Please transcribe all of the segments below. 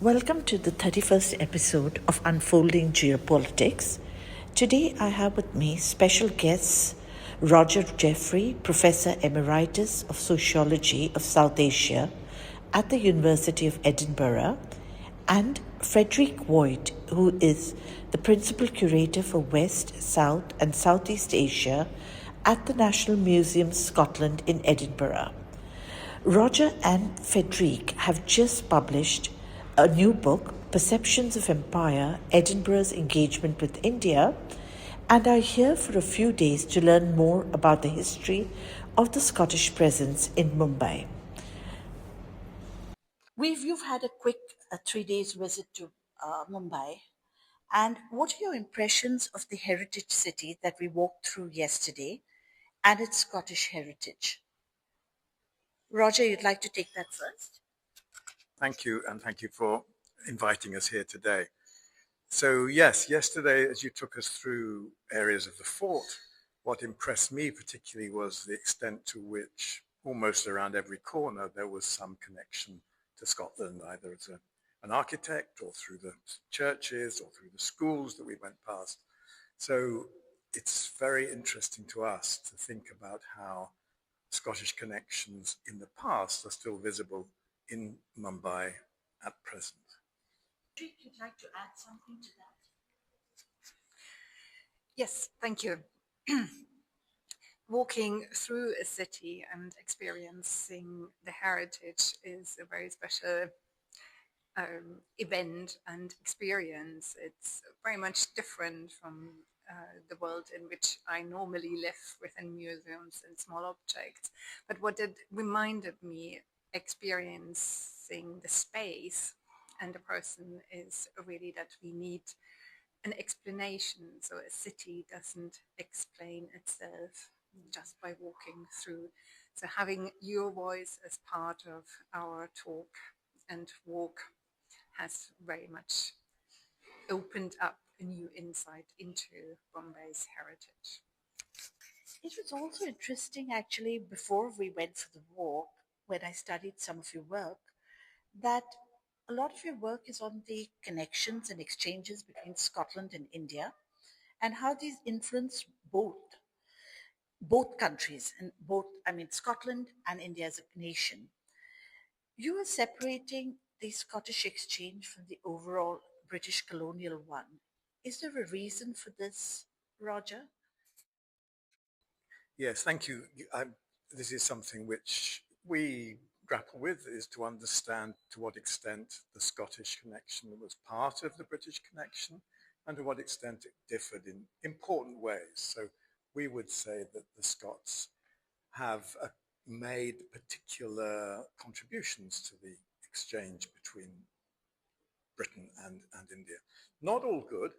Welcome to the 31st episode of Unfolding Geopolitics. Today I have with me special guests Roger Jeffrey, Professor Emeritus of Sociology of South Asia at the University of Edinburgh, and Friederike Voigt, who is the Principal Curator for West, South and Southeast Asia at the National Museum Scotland in Edinburgh. Roger and Friederike have just published a new book, Perceptions of Empire, Edinburgh's Engagement with India, and are here for a few days to learn more about the history of the Scottish presence in Mumbai. You've had a quick 3 days visit to Mumbai, and what are your impressions of the heritage city that we walked through yesterday and its Scottish heritage? Roger, you'd like to take that first? Thank you, and thank you for inviting us here today. So yes, yesterday, as you took us through areas of the fort, what impressed me particularly was the extent to which almost around every corner there was some connection to Scotland, either as an architect or through the churches or through the schools that we went past. So it's very interesting to us to think about how Scottish connections in the past are still visible in Mumbai at present. Would you like to add something to that? Yes, thank you. Walking through a city and experiencing the heritage is a very special event and experience. It's very much different from the world in which I normally live within museums and small objects. But what it reminded me experiencing the space and the person is really that we need an explanation. So a city doesn't explain itself just by walking through. So having your voice as part of our talk and walk has very much opened up a new insight into Bombay's heritage. It was also interesting, actually, before we went for the walk, when I studied some of your work, that a lot of your work is on the connections and exchanges between Scotland and India and how these influence both countries and Scotland and India as a nation. You are separating the Scottish exchange from the overall British colonial one. Is there a reason for this, Roger? Yes, thank you. This is something which we grapple with, is to understand to what extent the Scottish connection was part of the British connection and to what extent it differed in important ways. So we would say that the Scots have made particular contributions to the exchange between Britain and India. Not all good.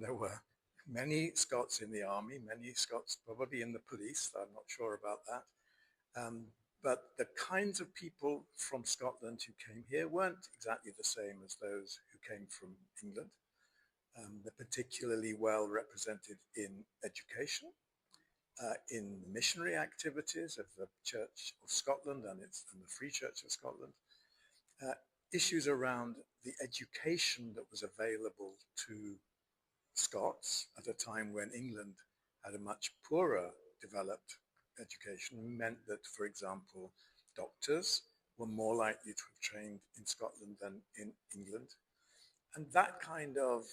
There were many Scots in the army, many Scots probably in the police. I'm not sure about that. But the kinds of people from Scotland who came here weren't exactly the same as those who came from England. They're particularly well represented in education, in missionary activities of the Church of Scotland and the Free Church of Scotland. Issues around the education that was available to Scots at a time when England had a much poorer developed education meant that, for example, doctors were more likely to have trained in Scotland than in England. And that kind of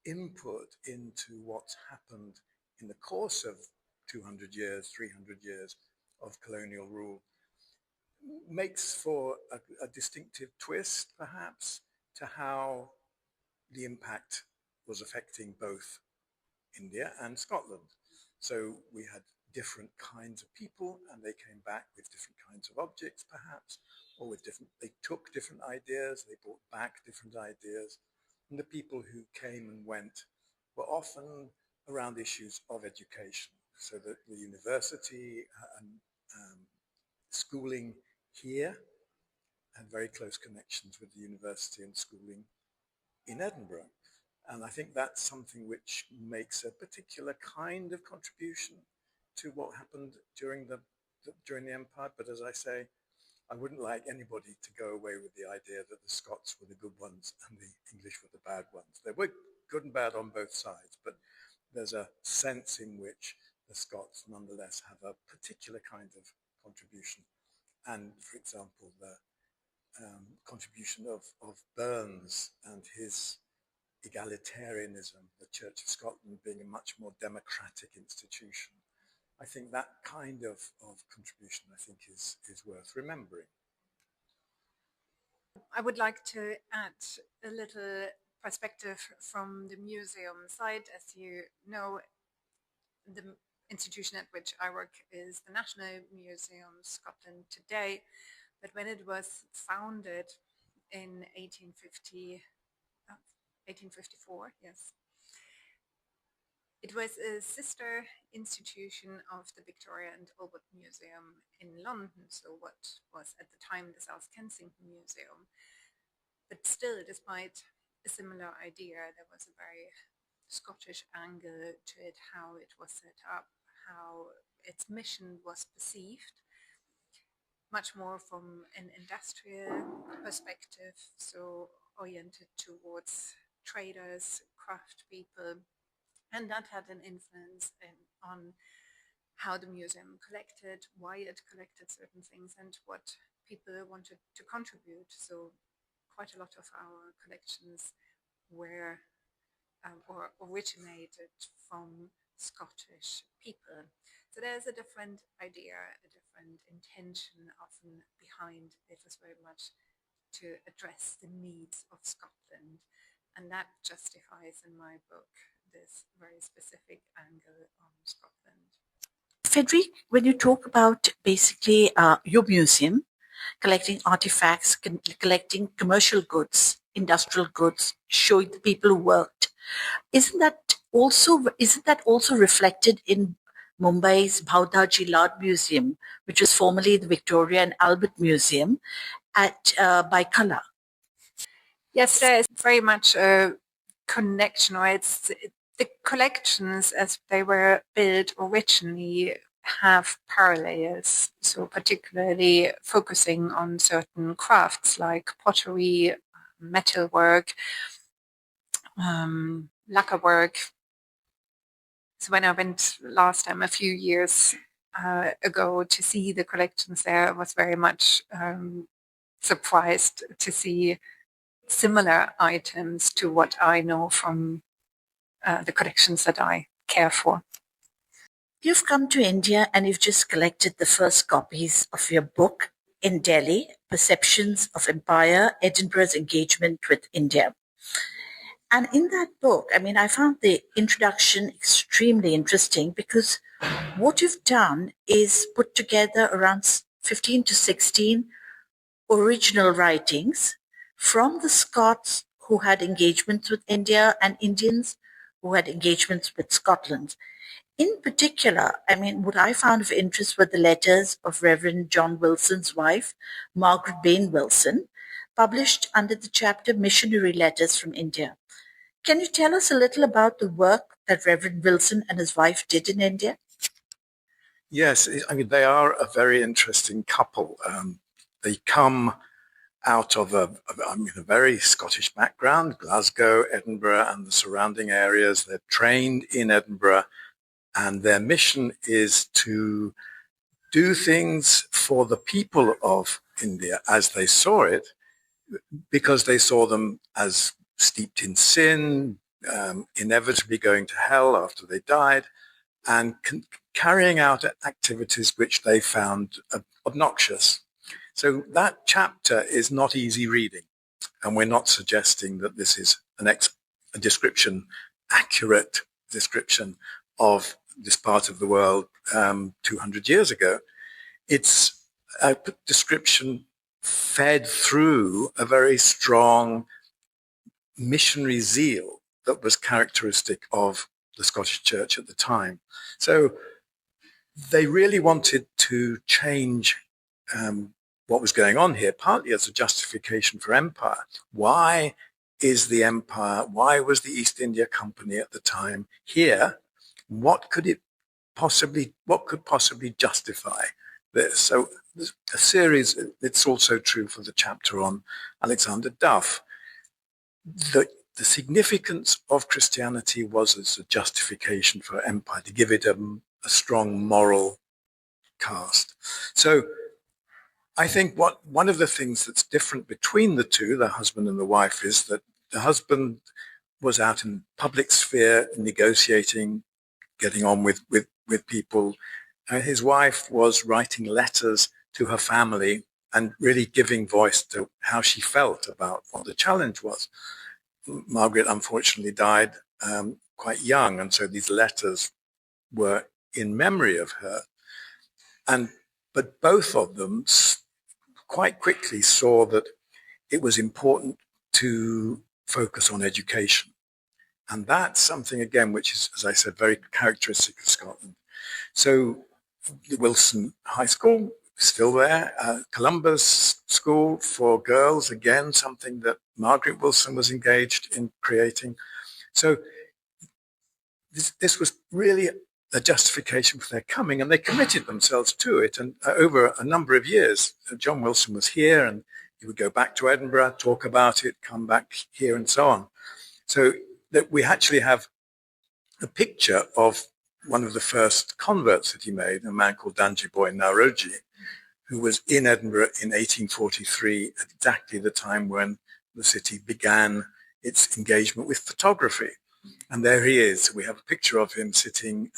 input into what's happened in the course of 200 years, 300 years of colonial rule makes for a distinctive twist, perhaps, to how the impact was affecting both India and Scotland. So we had different kinds of people, and they came back with different kinds of objects, perhaps, or they took different ideas, they brought back different ideas. And the people who came and went were often around issues of education. So that the university and schooling here had very close connections with the university and schooling in Edinburgh. And I think that's something which makes a particular kind of contribution to what happened during the Empire. But as I say, I wouldn't like anybody to go away with the idea that the Scots were the good ones and the English were the bad ones. They were good and bad on both sides, but there's a sense in which the Scots nonetheless have a particular kind of contribution. And for example, the contribution of Burns and his egalitarianism, the Church of Scotland being a much more democratic institution. I think that kind of contribution, I think, is worth remembering. I would like to add a little perspective from the museum side. As you know, the institution at which I work is the National Museum Scotland today, but when it was founded in 1854, yes, it was a sister institution of the Victoria and Albert Museum in London, so what was at the time the South Kensington Museum. But still, despite a similar idea, there was a very Scottish angle to it, how it was set up, how its mission was perceived, much more from an industrial perspective, so oriented towards traders, craft people, and that had an influence on how the museum collected, why it collected certain things, and what people wanted to contribute. So quite a lot of our collections were or originated from Scottish people. So there's a different idea, a different intention often behind it. Was very much to address the needs of Scotland, and that justifies in my book this very specific angle on Scotland. Friederike, when you talk about basically your museum, collecting artifacts, collecting commercial goods, industrial goods, showing the people who worked, isn't that also reflected in Mumbai's Bhaudaji Lad Museum, which was formerly the Victoria and Albert Museum at Baikala? Yes, there is very much a connection, or the collections as they were built originally have parallels, so particularly focusing on certain crafts like pottery, metalwork, lacquerwork. So when I went last time, a few years ago, to see the collections there, I was very much surprised to see similar items to what I know from the collections that I care for. You've come to India and you've just collected the first copies of your book in Delhi, Perceptions of Empire, Edinburgh's Engagement with India. And in that book, I mean, I found the introduction extremely interesting because what you've done is put together around 15 to 16 original writings from the Scots who had engagements with India and Indians who had engagements with Scotland. In particular, I mean, what I found of interest were the letters of Reverend John Wilson's wife, Margaret Bain Wilson, published under the chapter Missionary Letters from India. Can you tell us a little about the work that Reverend Wilson and his wife did in India? Yes, I mean, they are a very interesting couple. They come out of a very Scottish background, Glasgow, Edinburgh, and the surrounding areas. They're trained in Edinburgh, and their mission is to do things for the people of India as they saw it, because they saw them as steeped in sin, inevitably going to hell after they died, and carrying out activities which they found obnoxious. So that chapter is not easy reading, and we're not suggesting that this is a description, accurate description of this part of the world 200 years ago. It's a description fed through a very strong missionary zeal that was characteristic of the Scottish Church at the time. So they really wanted to change what was going on here, partly as a justification for empire. Why is the empire, why was the East India Company at the time here? What could possibly justify this? So a series. It's also true for the chapter on Alexander Duff. The significance of Christianity was as a justification for empire, to give it a strong moral cast. So I think one of the things that's different between the two, the husband and the wife, is that the husband was out in public sphere negotiating, getting on with people. His wife was writing letters to her family and really giving voice to how she felt about what the challenge was. Margaret unfortunately died quite young, and so these letters were in memory of her. But both of them quite quickly saw that it was important to focus on education. And that's something, again, which is, as I said, very characteristic of Scotland. So Wilson High School, still there. Columbus School for Girls, again, something that Margaret Wilson was engaged in creating. So this was really a justification for their coming, and they committed themselves to it. And over a number of years, John Wilson was here, and he would go back to Edinburgh, talk about it, come back here, and so on. So that we actually have a picture of one of the first converts that he made, a man called Danjiboy Nauroji, who was in Edinburgh in 1843, at exactly the time when the city began its engagement with photography. And there he is. We have a picture of him sitting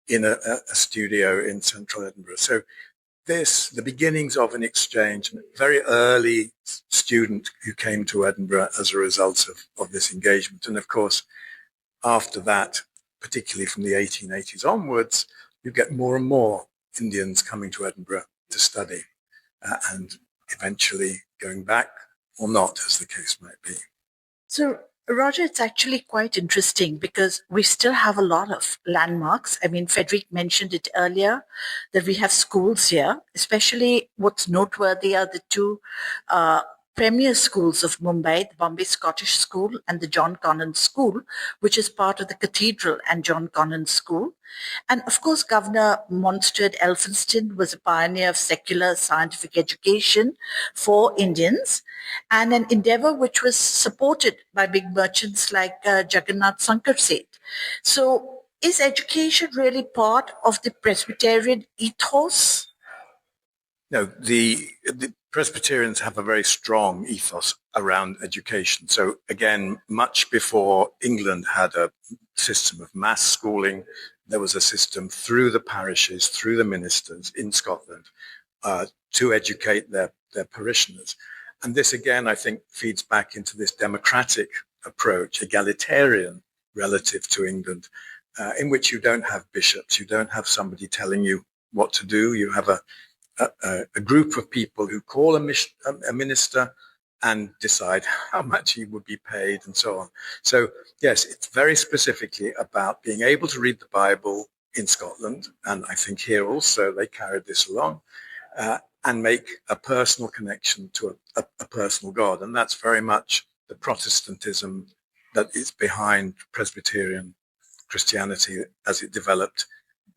in a studio in central Edinburgh. So the beginnings of an exchange, a very early student who came to Edinburgh as a result of this engagement. And of course, after that, particularly from the 1880s onwards, you get more and more Indians coming to Edinburgh to study and eventually going back or not, as the case might be. So, Roger, it's actually quite interesting because we still have a lot of landmarks. I mean, Frederick mentioned it earlier that we have schools here, especially what's noteworthy are the two premier schools of Mumbai, the Bombay Scottish School and the John Connon School, which is part of the Cathedral and John Connon School. And of course, Governor Monstred Elphinstone was a pioneer of secular scientific education for Indians, and an endeavor which was supported by big merchants like Jagannath Sankar Seth. So is education really part of the Presbyterian ethos? No, the Presbyterians have a very strong ethos around education. So again, much before England had a system of mass schooling, there was a system through the parishes, through the ministers in Scotland to educate their parishioners. And this again, I think, feeds back into this democratic approach, egalitarian relative to England, in which you don't have bishops, you don't have somebody telling you what to do. You have a group of people who call a minister and decide how much he would be paid and so on. So yes, it's very specifically about being able to read the Bible in Scotland, and I think here also they carried this along, and make a personal connection to a personal God. And that's very much the Protestantism that is behind Presbyterian Christianity as it developed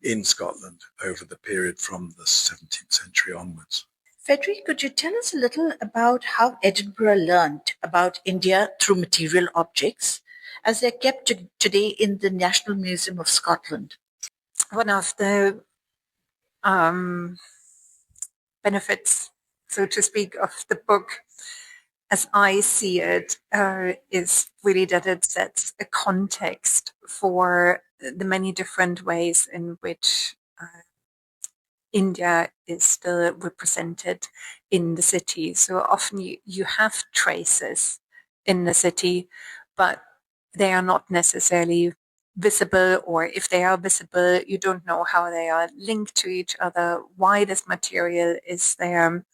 in Scotland over the period from the 17th century onwards. Frederick, could you tell us a little about how Edinburgh learned about India through material objects, as they're kept today in the National Museum of Scotland? One of the benefits, so to speak, of the book, as I see it, is really that it sets a context for the many different ways in which India is still represented in the city. So often you have traces in the city, but they are not necessarily visible, or if they are visible, you don't know how they are linked to each other, why this material is there,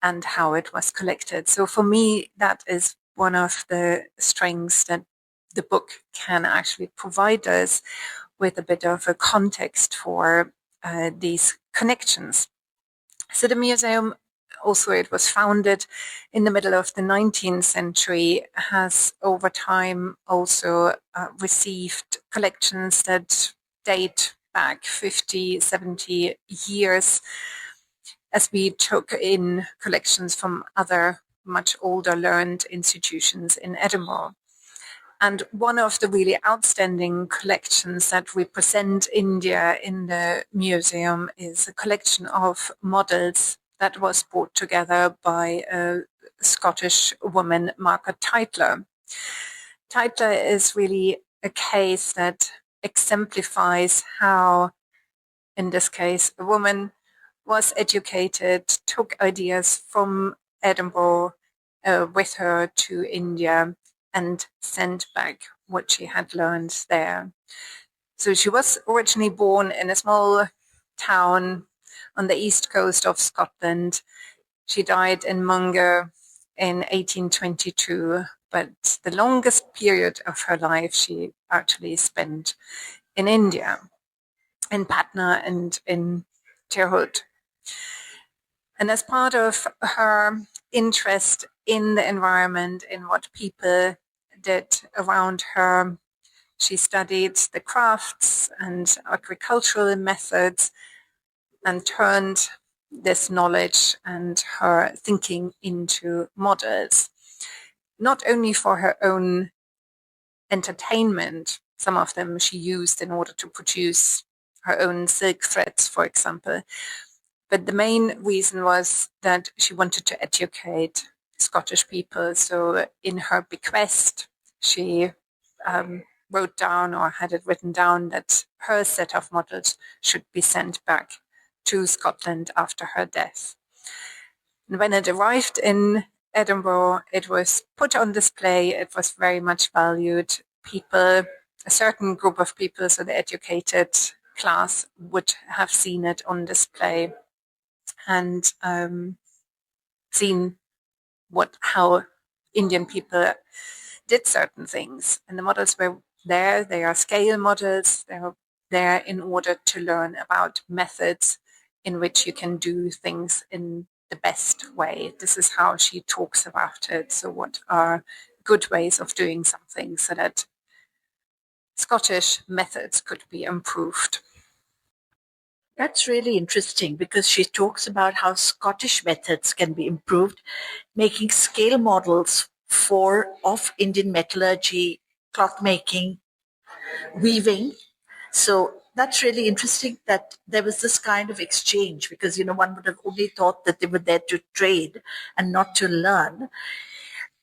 and how it was collected. So for me, that is one of the strengths that the book can actually provide us with, a bit of a context for these connections. So the museum, also it was founded in the middle of the 19th century, has over time also received collections that date back 50, 70 years. as we took in collections from other much older learned institutions in Edinburgh. And one of the really outstanding collections that represent India in the museum is a collection of models that was brought together by a Scottish woman, Margaret Tytler. Tytler is really a case that exemplifies how, in this case, a woman was educated, took ideas from Edinburgh with her to India, and sent back what she had learned there. So she was originally born in a small town on the east coast of Scotland. She died in Mumbai in 1822, but the longest period of her life she actually spent in India, in Patna and in Tirhut. And as part of her interest in the environment, in what people did around her, she studied the crafts and agricultural methods and turned this knowledge and her thinking into models, not only for her own entertainment. Some of them she used in order to produce her own silk threads, for example. But the main reason was that she wanted to educate Scottish people. So in her bequest, she wrote down, or had it written down, that her set of models should be sent back to Scotland after her death. And when it arrived in Edinburgh, it was put on display. It was very much valued. People, a certain group of people, so the educated class, would have seen it on display and seen how Indian people did certain things. And the models were there. They are scale models. They are there in order to learn about methods in which you can do things in the best way. This is how she talks about it. So what are good ways of doing something so that Scottish methods could be improved? That's really interesting because she talks about how Scottish methods can be improved, making scale models of Indian metallurgy, cloth making, weaving. So that's really interesting that there was this kind of exchange because, one would have only thought that they were there to trade and not to learn.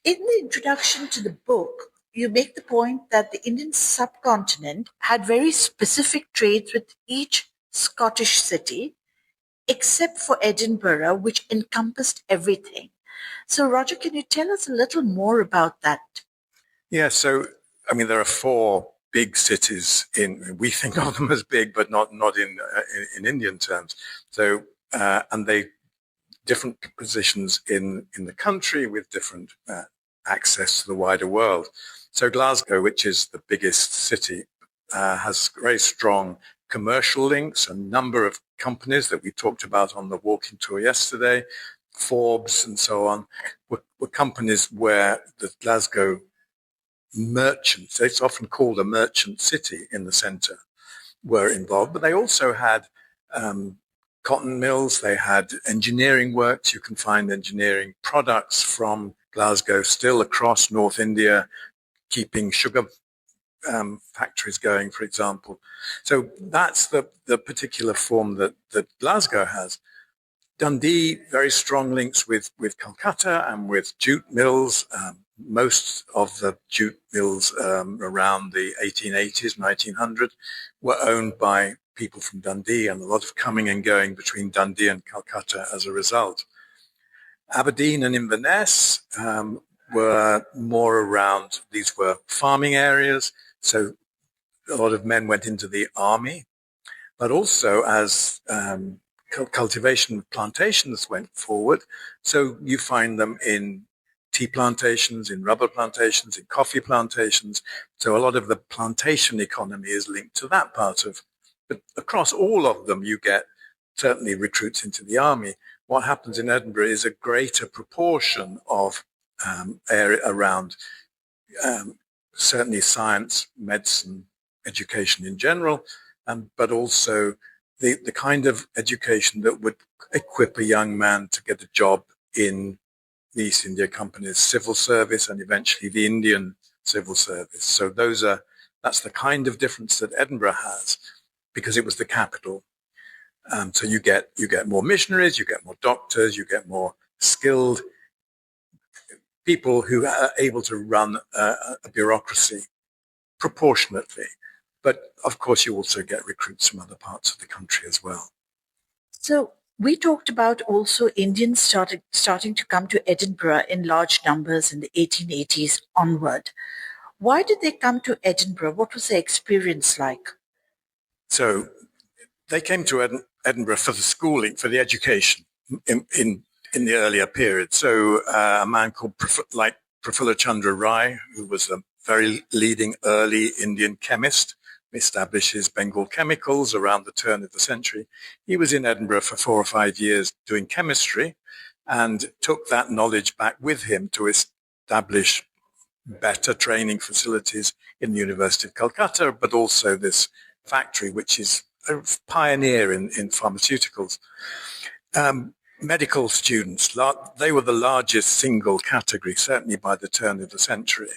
In the introduction to the book, you make the point that the Indian subcontinent had very specific trades with each Scottish city, except for Edinburgh, which encompassed everything. So, Roger, can you tell us a little more about that? Yeah, so, there are four big cities we think of them as big, but not in Indian terms. So, and they different positions in the country with different access to the wider world. So Glasgow, which is the biggest city, has very strong commercial links. A number of companies that we talked about on the walking tour yesterday, Forbes and so on, were companies where the Glasgow merchants, it's often called a merchant city in the centre, were involved. But they also had cotton mills, they had engineering works. You can find engineering products from Glasgow still across North India, keeping sugar factories going, for example. So that's the particular form that Glasgow has. Dundee, very strong links with Calcutta and with jute mills. Most of the jute mills around the 1880s, 1900 were owned by people from Dundee, and a lot of coming and going between Dundee and Calcutta as a result. Aberdeen and Inverness were more around, these were farming areas, so a lot of men went into the army, but also as cultivation of plantations went forward. So you find them in tea plantations, in rubber plantations, in coffee plantations. So a lot of the plantation economy is linked to that part of, but across all of them you get certainly recruits into the army. What happens in Edinburgh is a greater proportion of area around certainly science, medicine, education in general, but also the kind of education that would equip a young man to get a job in the East India Company's civil service and eventually the Indian civil service. So that's the kind of difference that Edinburgh has because it was the capital. So you get more missionaries, you get more doctors, you get more skilled people who are able to run a bureaucracy proportionately. But of course, you also get recruits from other parts of the country as well. So we talked about also Indians starting to come to Edinburgh in large numbers in the 1880s onward. Why did they come to Edinburgh? What was their experience like? So they came to Edinburgh for the schooling, for the education in the earlier period. So a man called Prafulla Chandra Rai, who was a very leading early Indian chemist, establishes Bengal Chemicals around the turn of the century. He was in Edinburgh for 4 or 5 years doing chemistry and took that knowledge back with him to establish better training facilities in the University of Calcutta, but also this factory, which is a pioneer in pharmaceuticals. Medical students, they were the largest single category, certainly by the turn of the century,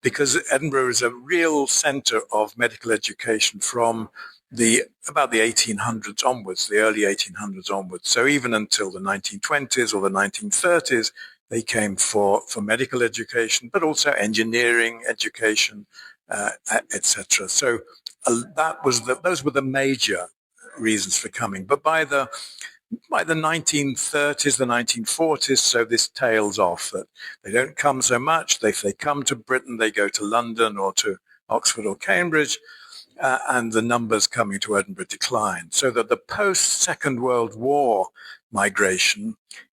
because Edinburgh is a real centre of medical education from about the 1800s onwards, the early 1800s onwards. So even until the 1920s or the 1930s, they came for medical education, but also engineering education, etc. So those were the major reasons for coming. But by the 1930s, the 1940s, so this tails off, that they don't come so much. If they come to Britain, they go to London or to Oxford or Cambridge, and the numbers coming to Edinburgh decline. So that the post-Second World War migration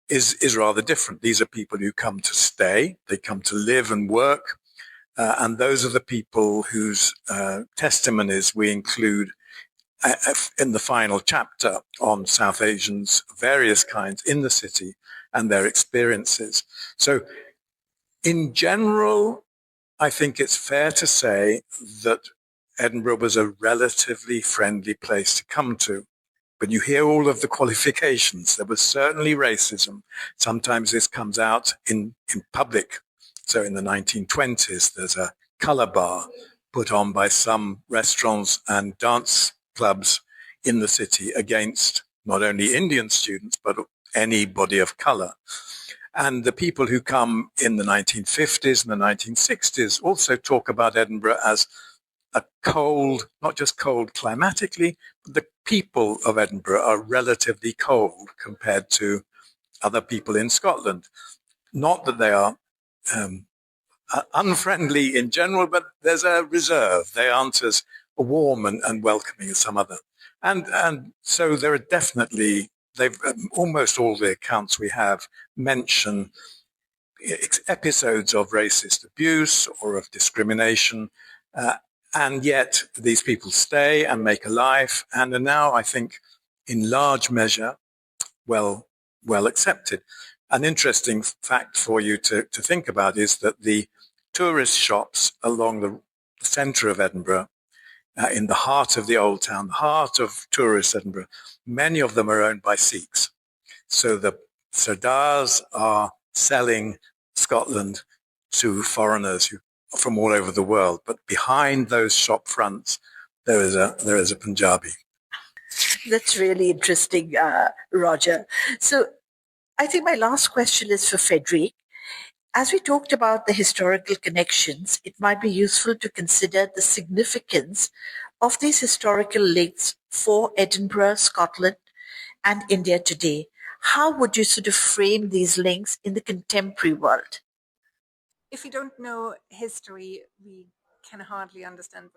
is rather different. These are people who come to stay, they come to live and work, and those are the people whose testimonies we include in the final chapter on South Asians of various kinds in the city and their experiences. So in general, I think it's fair to say that Edinburgh was a relatively friendly place to come to. When you hear all of the qualifications, there was certainly racism. Sometimes this comes out in public. So in the 1920s, there's a colour bar put on by some restaurants and dance clubs in the city against not only Indian students, but anybody of colour. And the people who come in the 1950s and the 1960s also talk about Edinburgh as a cold, not just cold climatically, but the people of Edinburgh are relatively cold compared to other people in Scotland. Not that they are unfriendly in general, but there's a reserve. They aren't as warm and welcoming as some other. And so there are definitely, almost all the accounts we have mention episodes of racist abuse or of discrimination, and yet these people stay and make a life and are now, I think, in large measure, well accepted. An interesting fact for you to think about is that the tourist shops along the centre of Edinburgh, in the heart of the old town, the heart of tourist Edinburgh, many of them are owned by Sikhs. So the Sardars are selling Scotland to foreigners from all over the world. But behind those shop fronts, there is a Punjabi. That's really interesting, Roger. So I think my last question is for Friederike. As we talked about the historical connections, it might be useful to consider the significance of these historical links for Edinburgh, Scotland, and India today. How would you sort of frame these links in the contemporary world? If we don't know history, we can hardly understand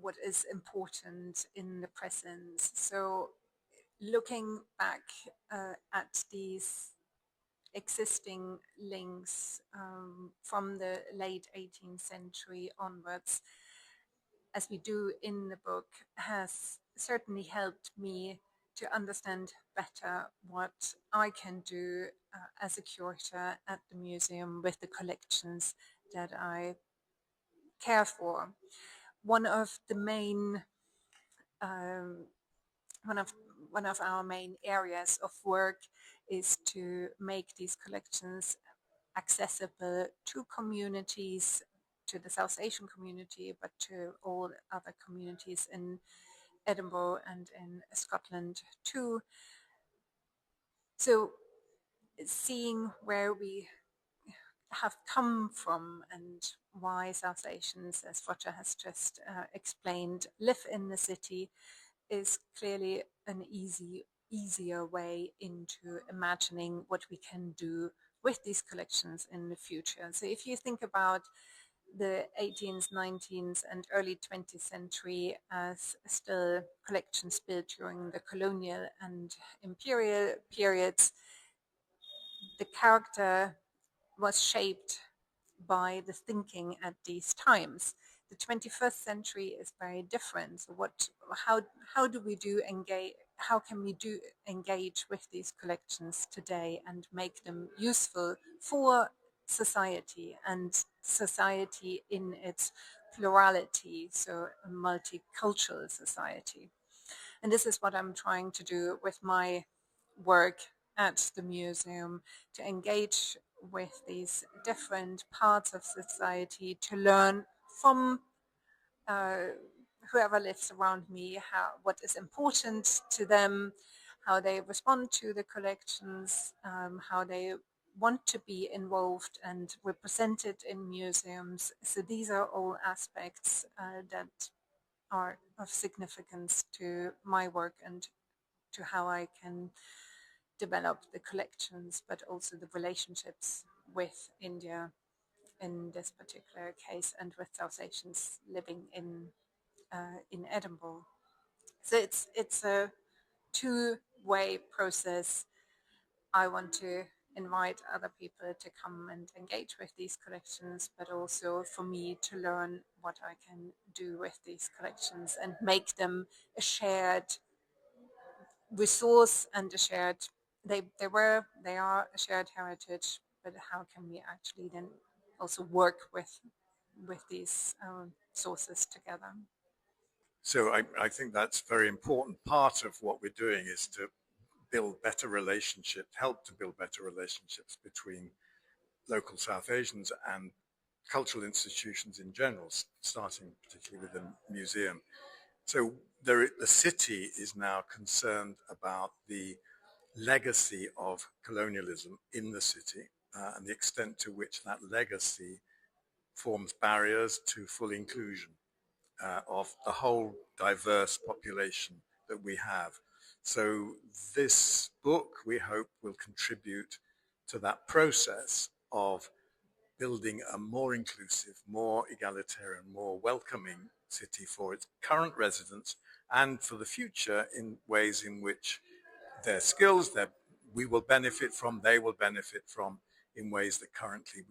what is important in the present. So looking back at these existing links from the late 18th century onwards, as we do in the book, has certainly helped me to understand better what I can do as a curator at the museum with the collections that I care for. One of the main one of our main areas of work is to make these collections accessible to communities, to the South Asian community, but to all other communities in Edinburgh and in Scotland too. So seeing where we have come from and why South Asians, as Roger has just explained, live in the city is clearly an easier way into imagining what we can do with these collections in the future. So if you think about the 18th, 19th and early 20th century as still collections built during the colonial and imperial periods, the character was shaped by the thinking at these times. The 21st century is very different. So how do we do engage? How can we do engage with these collections today and make them useful for society and society in its plurality, so a multicultural society? And this is what I'm trying to do with my work at the museum, to engage with these different parts of society, to learn from whoever lives around me, what is important to them, how they respond to the collections, how they want to be involved and represented in museums. So these are all aspects that are of significance to my work and to how I can develop the collections, but also the relationships with India in this particular case, and with South Asians living in Edinburgh. So it's a two-way process. I want to invite other people to come and engage with these collections, but also for me to learn what I can do with these collections and make them a shared resource and a shared, they are a shared heritage, but how can we actually then also work with these sources together? So I think that's a very important part of what we're doing, is to build better relationships, help to build better relationships between local South Asians and cultural institutions in general, starting particularly with the museum. So the city is now concerned about the legacy of colonialism in the city and the extent to which that legacy forms barriers to full inclusion of the whole diverse population that we have. So this book, we hope, will contribute to that process of building a more inclusive, more egalitarian, more welcoming city for its current residents and for the future, in ways in which their skills that we will benefit from, they will benefit from, in ways that currently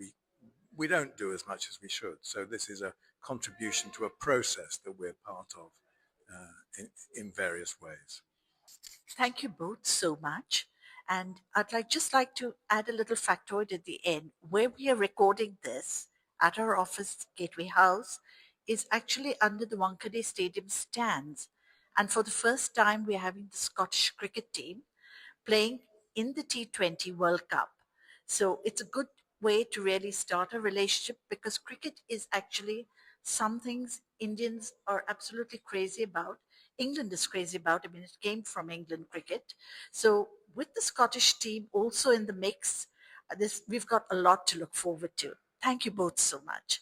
we don't do as much as we should. So this is a contribution to a process that we're part of in various ways. Thank you both so much. And just like to add a little factoid at the end. Where we are recording this at our office, Gateway House, is actually under the Wankhede Stadium stands. And for the first time, we're having the Scottish cricket team playing in the T20 World Cup. So it's a good way to really start a relationship, because cricket is actually some things Indians are absolutely crazy about. England is crazy about. I mean, it came from England cricket. So with the Scottish team also in the mix, we've got a lot to look forward to. Thank you both so much.